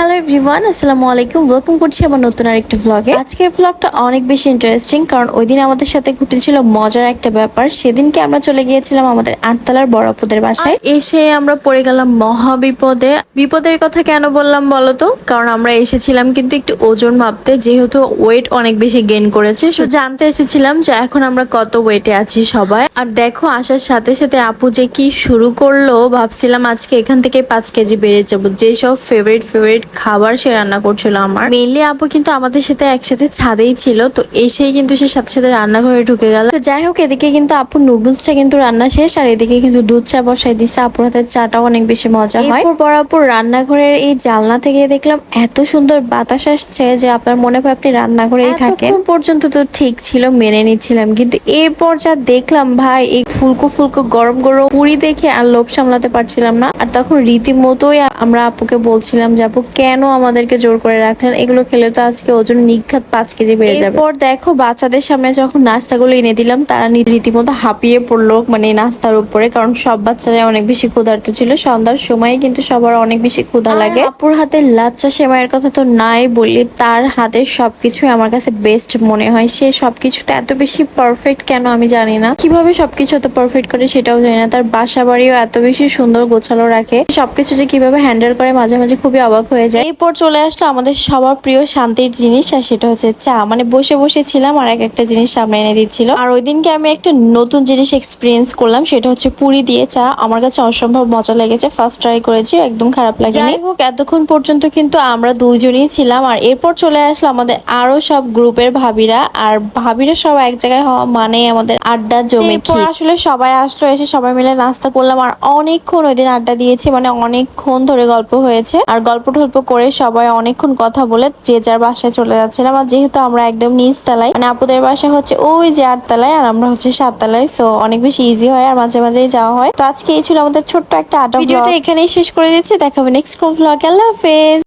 Hello everyone, আসসালামু আলাইকুম। Welcome করছি আমার নতুন আরেকটা ব্লগে। আজকের ব্লগটা অনেক বেশি ইন্টারেস্টিং, কারণ ওই দিন আমাদের সাথে ঘটেছিল মজার একটা ব্যাপার। সেদিনকে আমরা চলে গিয়েছিলাম আমাদের আটতলার বড় আপুদের বাসায়। এসে আমরা পড়ে গেলাম মহা বিপদে। বিপদের কথা কেন বললাম বলতো? কারণ আমরা এসেছিলাম কিন্তু একটু ওজন মাপতে, যেহেতু ওয়েট অনেক বেশি গেইন করেছে। তো জানতে এসেছিলাম যে এখন আমরা কত ওয়েটে আছি সবাই। আর দেখো, আসার সাথে সাথে আপু যে কি শুরু করলো, ভাবছিলাম আজকে এখান থেকে 5 কেজি বেড়ে যাবো। যেসব ফেভারিট খাবার সে রান্না করছিল আমার। মেইনলি আপু কিন্তু আমাদের সাথে একসাথে ছাদেই ছিল, তো এসেই কিন্তু সে সাথে সাথে রান্নাঘরে ঢুকে গেল। তো যাই হোক, এদিকে কিন্তু আপুর নুডলসটা কিন্তু রান্না শেষ, আর এদিকে কিন্তু দুধ চা বসাই দিচ্ছে। আপুর হাতের চাটাও অনেক বেশি মজা হয়। এরপর বরাবর রান্নাঘরের এই জানলা থেকে দেখলাম এত সুন্দর বাতাস আসছে যে আপনার মনে হয় আপনি রান্নাঘরেই থাকেন। পর্যন্ত তো ঠিক ছিল, মেনে নিচ্ছিলাম, কিন্তু এরপর যা দেখলাম ভাই, এই ফুলকো ফুলকো গরম গরম পুরি দেখে আর লোভ সামলাতে পারছিলাম না। আর তখন রীতিমতোই আমরা আপুকে বলছিলাম যে আপু কেন আমাদেরকে জোর করে রাখলেন, এগুলো খেলে তো আজকে ওজন নিঘাত 5 কেজি বেড়ে যাবে। এরপর দেখো, বাচ্চাদের সামনে যখন নাস্তাগুলো এনে দিলাম, তারা রীতিমতো হাঁপিয়ে পড়লো মানে নাস্তার উপরে, কারণ সব বাচ্চারা অনেক বেশি ক্ষুধার্ত ছিল। সন্ধ্যার সময় কিন্তু সবার অনেক বেশি ক্ষুধা লাগে। আপুর হাতের লাচ্চা সেমাইয়ের কথা তো নাই বলি, তার হাতের সবকিছুই আমার কাছে বেস্ট মনে হয়। সে সবকিছুতে এত বেশি পারফেক্ট কেন আমি জানি না, কিভাবে সবকিছু এত পারফেক্ট করে সেটাও জানি না। তার বাসা বাড়িও এত বেশি সুন্দর গোছালো রাখে, সবকিছু যে কিভাবে হ্যান্ডেল করে মাঝে মাঝে খুবই অবাক হয়ে যায়। এরপর চলে আসলো আমাদের সবার প্রিয় শান্তির জিনিস, আর সেটা হচ্ছে চা। মানে বসে বসে ছিলাম আর একটা জিনিস সামনে এনে দিচ্ছিল। আর ওই দিনকে আমি একটা নতুন জিনিস এক্সপিরিয়েন্স করলাম, সেটা হচ্ছে পুরি দিয়ে চা। আমার কাছে অসম্ভব মজা লেগেছে, ফার্স্ট ট্রাই করেছি, একদম খারাপ লাগেনি। যাই হোক, এতক্ষণ পর্যন্ত কিন্তু আমরা দুইজনই ছিলাম, আর এরপর চলে আসলো আমাদের আরো সব গ্রুপের ভাবিরা। আর ভাবিরা সব এক জায়গায় হওয়া মানে আমাদের আড্ডা জমে। আসলে সবাই আসলো, এসে সবাই মিলে নাস্তা করলাম, আর অনেকক্ষণ ওই দিন আড্ডা দিয়েছি, মানে অনেকক্ষণ ধরে গল্প হয়েছে। আর গল্প টল্প করে সবাই অনেকক্ষণ কথা বলে যে যার বাসায় চলে যাচ্ছিলাম। আর যেহেতু আমরা একদম নিচ তলায়, মানে আপুদের বাসা হচ্ছে ওই যে 8 তলায়, আর আমরা হচ্ছে 7 তলায়, সো অনেক বেশি ইজি হয়, আর মাঝে মাঝেই যাওয়া হয়। তো আজকে এই ছিল আমাদের ছোট্ট একটা আড্ডা। ভিডিওটা এখানেই শেষ করে দিচ্ছি, দেখাবে নেক্সট কোন ভ্লগে। আল্লাহ হাফেজ।